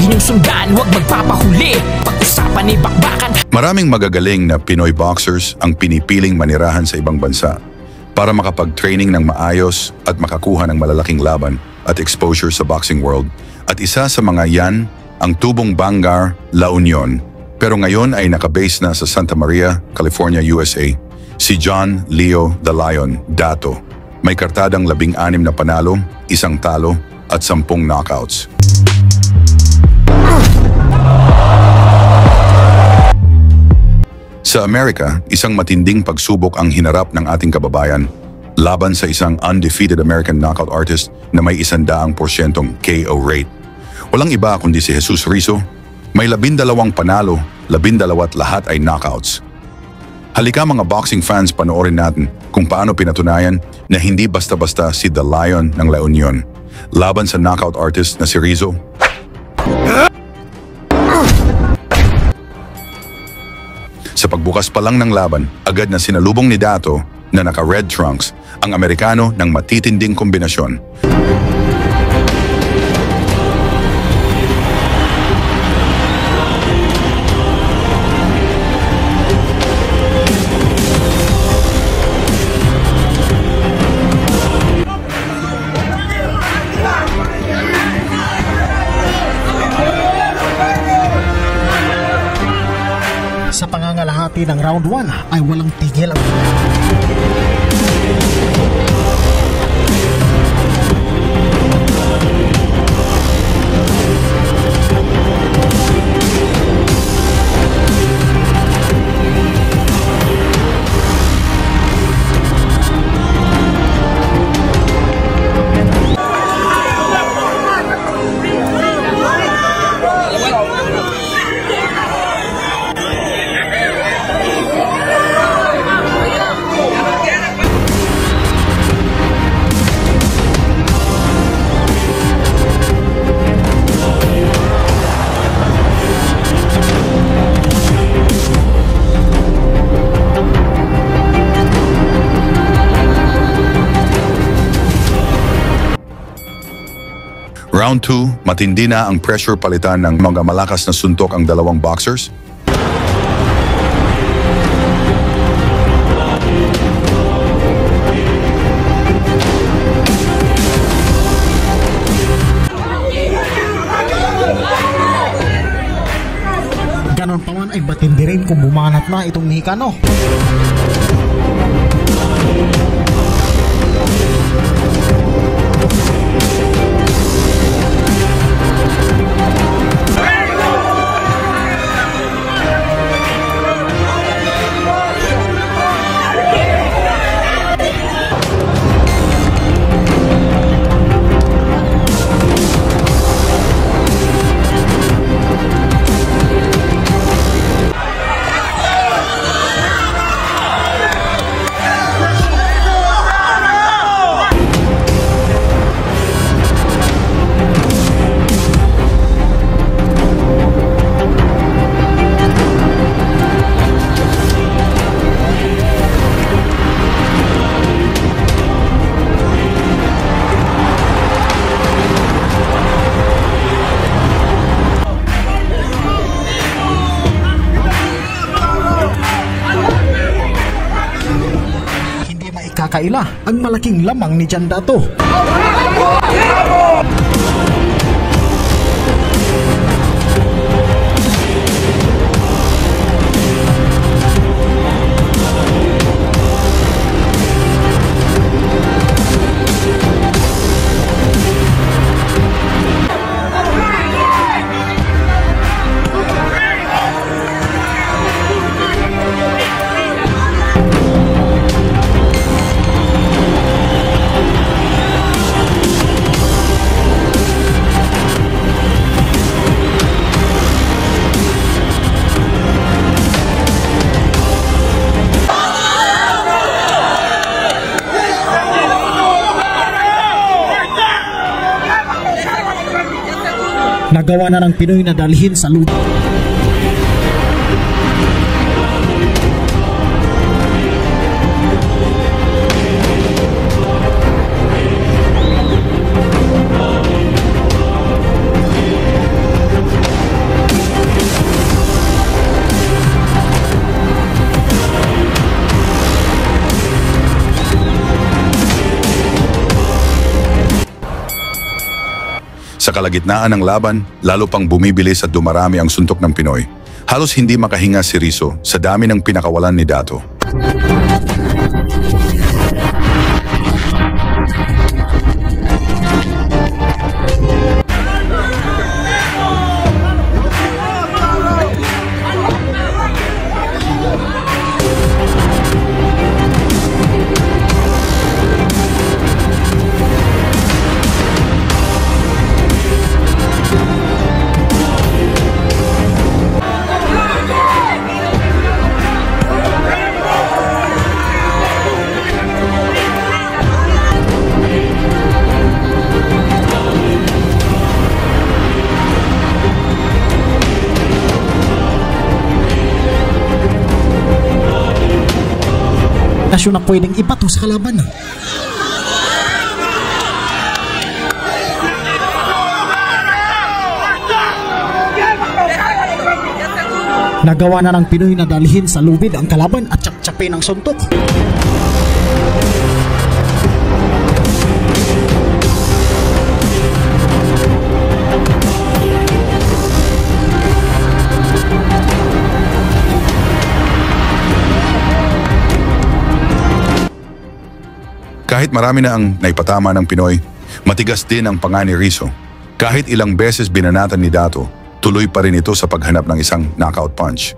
niyong sundan, huwag magpapahuli. Pag-usapan ni bakbakan. Maraming magagaling na Pinoy boxers ang pinipiling manirahan sa ibang bansa para makapag-training ng maayos at makakuha ng malalaking laban at exposure sa boxing world. At isa sa mga yan ang Tubong Bangar, La Union. Pero ngayon ay nakabase na sa Santa Maria, California, USA. Si John Leo the Lion Dato. May kartadang 16 na panalo, 1 talo at 10 knockouts. Sa Amerika, isang matinding pagsubok ang hinarap ng ating kababayan laban sa isang undefeated American knockout artist na may 100% KO rate. Walang iba kundi si Jesus Rizzo. May 12 panalo, 12 at lahat ay knockouts. Halika mga boxing fans, panoorin natin kung paano pinatunayan na hindi basta-basta si The Lion ng La Union laban sa knockout artist na si Rizzo. Sa pagbukas pa lang ng laban, agad na sinalubong ni Dato na naka-red trunks ang Amerikano ng matitinding kombinasyon. Sa pangangalahati ng round 1 ay walang tigil ang Round 2, matindi na ang pressure palitan ng mga malakas na suntok ang dalawang boxers. ganon pa man ay batindi rin kung bumanat na itong Mexicano. Kakaila ang malaking lamang ni John Dato. Nagawa na ng Pinoy na dalhin sa lupa. Sa kalagitnaan ng laban, lalo pang bumibilis at dumarami ang suntok ng Pinoy. Halos hindi makahinga si Rizzo sa dami ng pinakawalan ni Dato. Nasyon na pwedeng ibato sa kalaban. Nagawa na ng Pinoy na dalhin sa lubid ang kalaban at tsak-tsapin ang suntok. Kahit marami na ang naipatama ng Pinoy, matigas din ang panga ni Rizzo. Kahit ilang beses binanatan ni Dato, tuloy pa rin ito sa paghanap ng isang knockout punch.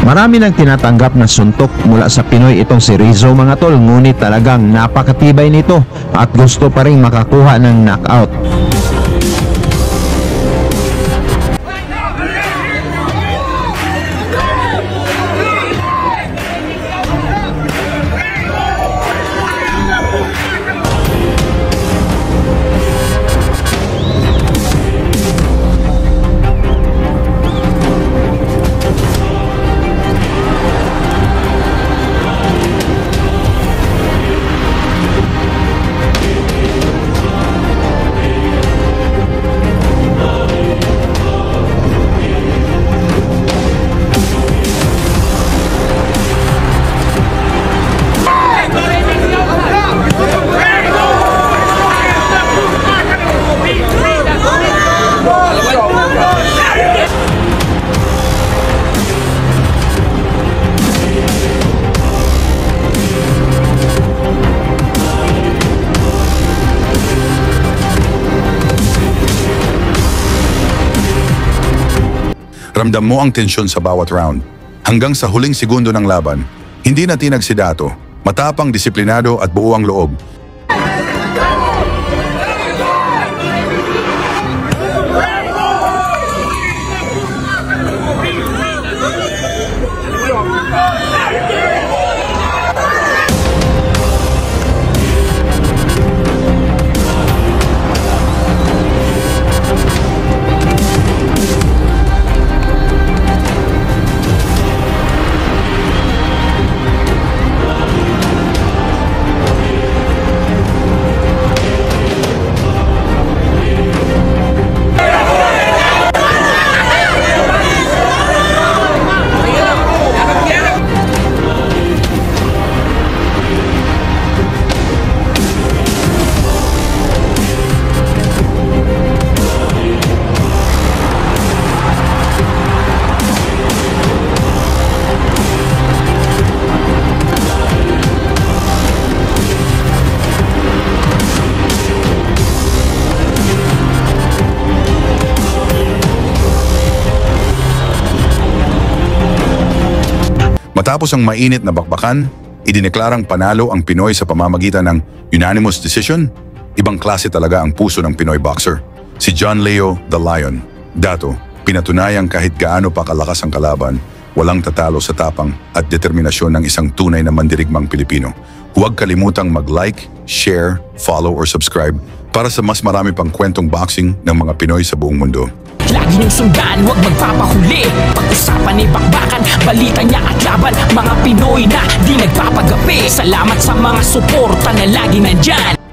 Marami nang tinatanggap na suntok mula sa Pinoy itong si Rizzo mga tol, ngunit talagang napakatibay nito at gusto pa rin makakuha ng knockout. Ramdam mo ang tensyon sa bawat round. Hanggang sa huling segundo ng laban, hindi natinag si Dato, matapang, disiplinado at buo ang loob. Matapos ang mainit na bakbakan, idineklarang panalo ang Pinoy sa pamamagitan ng unanimous decision. Ibang klase talaga ang puso ng Pinoy boxer. Si John Leo the Lion. Dato, pinatunayang kahit gaano pa kalakas ang kalaban, walang tatalo sa tapang at determinasyon ng isang tunay na mandirigmang Pilipino. Huwag kalimutang mag-like, share, follow or subscribe para sa mas marami pang kwentong boxing ng mga Pinoy sa buong mundo. Lagi niyong sundan, huwag magpapahuli. Pag-usapan ni bakbakan, balita niya at laban. Mga Pinoy na di nagpapagapi. Salamat sa mga suporta na lagi nandyan.